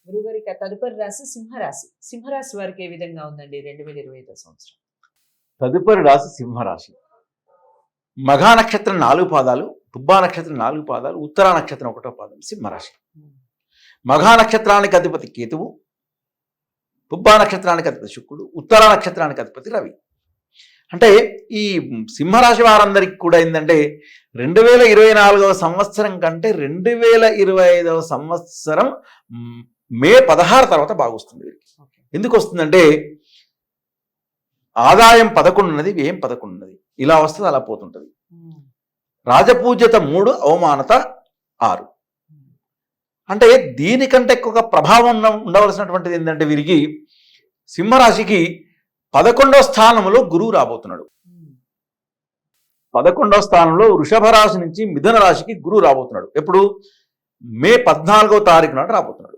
గురుగారి తదుపరి రాశి సింహరాశి. సింహరాశి వారికి ఏ విధంగా ఉందండి 2025 సంవత్సరం? తదుపరి రాశి సింహరాశి. మఘా నక్షత్రం 4 పాదాలు, తుబ్బా నక్షత్రం 4 పాదాలు, ఉత్తరా నక్షత్రం 1వ పాదం సింహరాశి. మఘా నక్షత్రానికి అధిపతి కేతువు, తుబ్బా నక్షత్రానికి అధిపతి శుక్రుడు, ఉత్తరా నక్షత్రానికి అధిపతి రవి. అంటే ఈ సింహరాశి వారందరికీ కూడా ఏంటంటే 2024వ సంవత్సరం కంటే 2025వ సంవత్సరం మే 16 తర్వాత బాగొస్తుంది. ఎందుకు వస్తుందంటే ఆదాయం 11 ఉన్నది, వ్యయం 11 ఉన్నది. ఇలా వస్తుంది, అలా పోతుంటుంది. రాజపూజ్యత 3, అవమానత 6. అంటే దీనికంటే ఎక్కువ ప్రభావం ఉండవలసినటువంటిది ఏంటంటే వీరికి సింహరాశికి 11వ స్థానంలో గురువు రాబోతున్నాడు. 11వ స్థానంలో వృషభ రాశి నుంచి మిథున రాశికి గురువు రాబోతున్నాడు. ఎప్పుడు? మే 14వ తారీఖు నాడు రాబోతున్నాడు.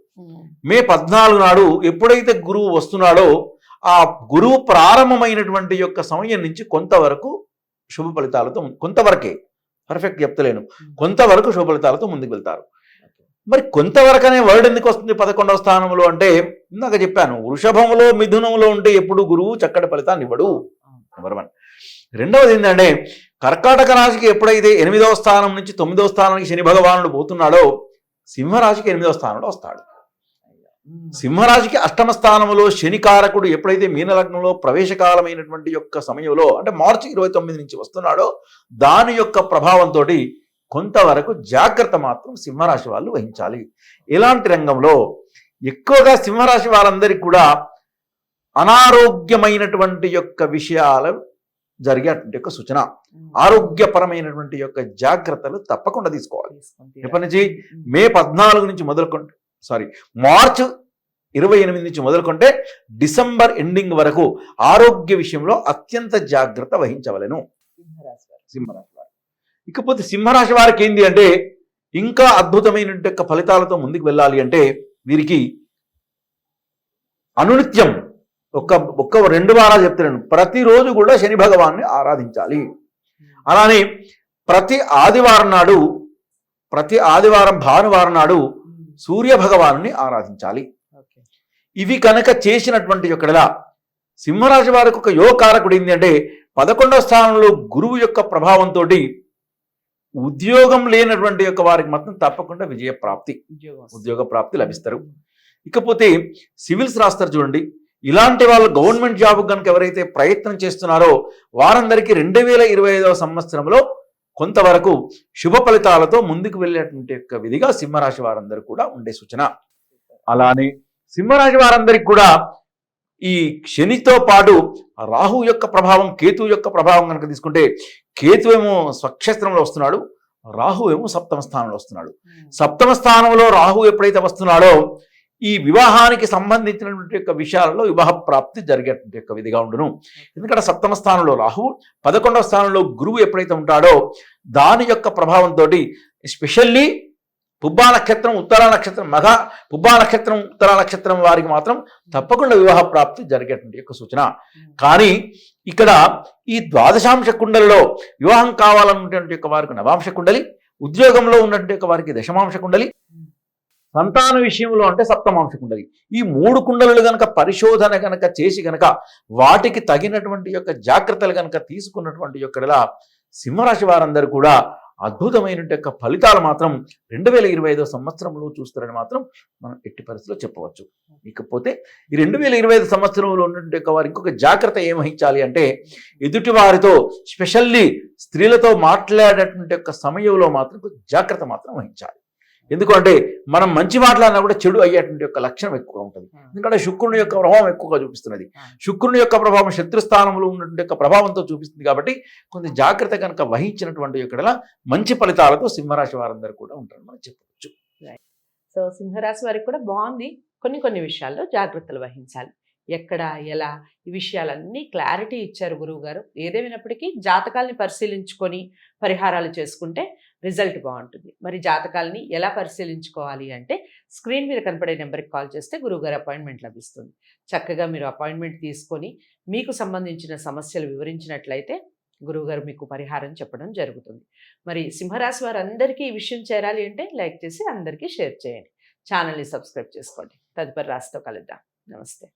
మే 14 నాడు ఎప్పుడైతే గురువు వస్తున్నాడో ఆ గురువు ప్రారంభమైనటువంటి యొక్క సమయం నుంచి కొంతవరకు శుభ ఫలితాలతో, కొంతవరకే, పర్ఫెక్ట్ చెప్తలేను, కొంతవరకు శుభ ఫలితాలతో ముందుకు వెళ్తారు. మరి కొంతవరకు అనే వర్డ్ ఎందుకు వస్తుంది 11వ స్థానంలో అంటే, ఇందాక చెప్పాను, వృషభంలో మిథునంలో ఉంటే ఎప్పుడు గురువు చక్కటి ఫలితాన్ని ఇవ్వడు. నెంబర్ 1. రెండవది ఏంటంటే కర్కాటక రాశికి ఎప్పుడైతే 8వ స్థానం నుంచి 9వ స్థానానికి శని భగవానుడు పోతున్నాడో సింహరాశికి 8వ స్థానంలో వస్తాడు. సింహరాశికి 8వ స్థానంలో శనికారకుడు ఎప్పుడైతే మీనలగ్నంలో ప్రవేశకాలమైనటువంటి యొక్క సమయంలో అంటే మార్చి 29 నుంచి వస్తున్నాడో దాని యొక్క ప్రభావంతో కొంతవరకు జాగ్రత్త మాత్రం సింహరాశి వాళ్ళు వహించాలి. ఇలాంటి రంగంలో ఎక్కువగా సింహరాశి వారందరికీ కూడా అనారోగ్యమైనటువంటి యొక్క విషయాలు జరిగేటువంటి యొక్క సూచన, ఆరోగ్యపరమైనటువంటి యొక్క జాగ్రత్తలు తప్పకుండా తీసుకోవాలి. ఎప్పటి నుంచి? మే 14 నుంచి మొదలుకుంటే మార్చ్ 28 నుంచి మొదలుకుంటే డిసెంబర్ ఎండింగ్ వరకు ఆరోగ్య విషయంలో అత్యంత జాగ్రత్త వహించవలెను సింహరాశి వారు. ఇకపోతే సింహరాశి వారికి ఏంటి అంటే ఇంకా అద్భుతమైనటువంటి యొక్క ఫలితాలతో ముందుకు వెళ్ళాలి అంటే వీరికి అనునిత్యం ఒక్క 2 వారాలు చెప్తున్నాను, ప్రతిరోజు కూడా శని భగవాన్ని ఆరాధించాలి. అలానే ప్రతి ఆదివారం భానువారం నాడు సూర్య భగవాను ఆరాధించాలి. ఇవి కనుక చేసినటువంటి యొక్కడలా సింహరాశి వారికి ఒక యోగకారకుడు ఏంటి అంటే 11వ స్థానంలో గురువు యొక్క ప్రభావంతో ఉద్యోగం లేనటువంటి యొక్క వారికి మాత్రం తప్పకుండా ఉద్యోగ ప్రాప్తి లభిస్తారు. ఇకపోతే సివిల్స్ రాస్తారు చూడండి, ఇలాంటి వాళ్ళు గవర్నమెంట్ జాబ్ కనుక ఎవరైతే ప్రయత్నం చేస్తున్నారో వారందరికీ 2025వ సంవత్సరంలో కొంతవరకు శుభ ఫలితాలతో ముందుకు వెళ్ళేటువంటి యొక్క విధిగా సింహరాశి వారందరూ కూడా ఉండే సూచన. అలానే సింహరాశి వారందరికీ కూడా ఈ శనితో పాటు రాహు యొక్క ప్రభావం, కేతు యొక్క ప్రభావం కనుక తీసుకుంటే కేతు ఏమో స్వక్షేత్రంలో వస్తున్నాడు, రాహు ఏమో 7వ స్థానంలో వస్తున్నాడు. 7వ స్థానంలో రాహు ఎప్పుడైతే వస్తున్నాడో ఈ వివాహానికి సంబంధించినటువంటి యొక్క విషయాలలో వివాహ ప్రాప్తి జరిగేటువంటి యొక్క విధిగా ఉండును. ఎందుకంటే 7వ స్థానంలో రాహు, 11వ స్థానంలో గురువు ఎప్పుడైతే ఉంటాడో దాని యొక్క ప్రభావంతో ఎస్పెషల్లీ పుబ్బా నక్షత్రం, ఉత్తరా నక్షత్రం, పుబ్బా నక్షత్రం, ఉత్తరా నక్షత్రం వారికి మాత్రం తప్పకుండా వివాహ ప్రాప్తి జరిగేటువంటి యొక్క సూచన. కానీ ఇక్కడ ఈ ద్వాదశాంశ కుండలిలో వివాహం కావాలన్నటువంటి యొక్క వారికి నవాంశ కుండలి, ఉద్యోగంలో ఉన్నటువంటి యొక్క వారికి దశమాంశ కుండలి, సంతాన విషయంలో అంటే సప్తమాంశ కుండలి. ఈ 3 కుండలు గనక పరిశోధన గనక చేసి గనక వాటికి తగినటువంటి యొక్క జాగ్రత్తలు గనక తీసుకున్నటువంటి యొక్క సింహరాశి వారందరూ కూడా అద్భుతమైనటువంటి యొక్క ఫలితాలు మాత్రం 2025వ సంవత్సరంలో చూస్తారని మాత్రం మనం ఎట్టి పరిస్థితిలో చెప్పవచ్చు. ఇకపోతే ఈ 2025 సంవత్సరంలో ఉన్నటువంటి యొక్క వారు ఇంకొక జాగ్రత్త ఏం వహించాలి అంటే ఎదుటి వారితో స్పెషల్లీ స్త్రీలతో మాట్లాడేటువంటి యొక్క సమయంలో మాత్రం జాగ్రత్త మాత్రం వహించాలి. ఎందుకంటే మనం మంచి మాట్లాడినా కూడా చెడు అయ్యేటువంటి యొక్క లక్షణం ఎక్కువగా ఉంటుంది. ఎందుకంటే శుక్రుని యొక్క ప్రభావం ఎక్కువగా చూపిస్తున్నది. శుక్రుని యొక్క ప్రభావం శత్రుస్థానంలో ఉన్నటువంటి యొక్క ప్రభావంతో చూపిస్తుంది. కాబట్టి కొంత జాగ్రత్త కనుక వహించినటువంటి ఇక్కడ మంచి ఫలితాలతో సింహరాశి వారందరూ కూడా ఉంటారని మనం చెప్పవచ్చు. సో సింహరాశి వారికి కూడా బాగుంది. కొన్ని విషయాల్లో జాగ్రత్తలు వహించాలి. ఎక్కడ, ఎలా, ఈ విషయాలన్నీ క్లారిటీ ఇచ్చారు గురువు గారు. ఏదేమైనప్పటికీ జాతకాలని పరిశీలించుకొని పరిహారాలు చేసుకుంటే రిజల్ట్ బాగుంటుంది. మరి జాతకాలని ఎలా పరిశీలించుకోవాలి అంటే స్క్రీన్ మీద కనపడే నెంబర్కి కాల్ చేస్తే గురువుగారు అపాయింట్మెంట్ లభిస్తుంది. చక్కగా మీరు అపాయింట్మెంట్ తీసుకొని మీకు సంబంధించిన సమస్యలు వివరించినట్లయితే గురువుగారు మీకు పరిహారం చెప్పడం జరుగుతుంది. మరి సింహరాశి వారందరికీ ఈ విషయం చేరాలి అంటే లైక్ చేసి అందరికీ షేర్ చేయండి. ఛానల్ని సబ్స్క్రైబ్ చేసుకోండి. తదుపరి రాశితో కలుద్దాం. నమస్తే.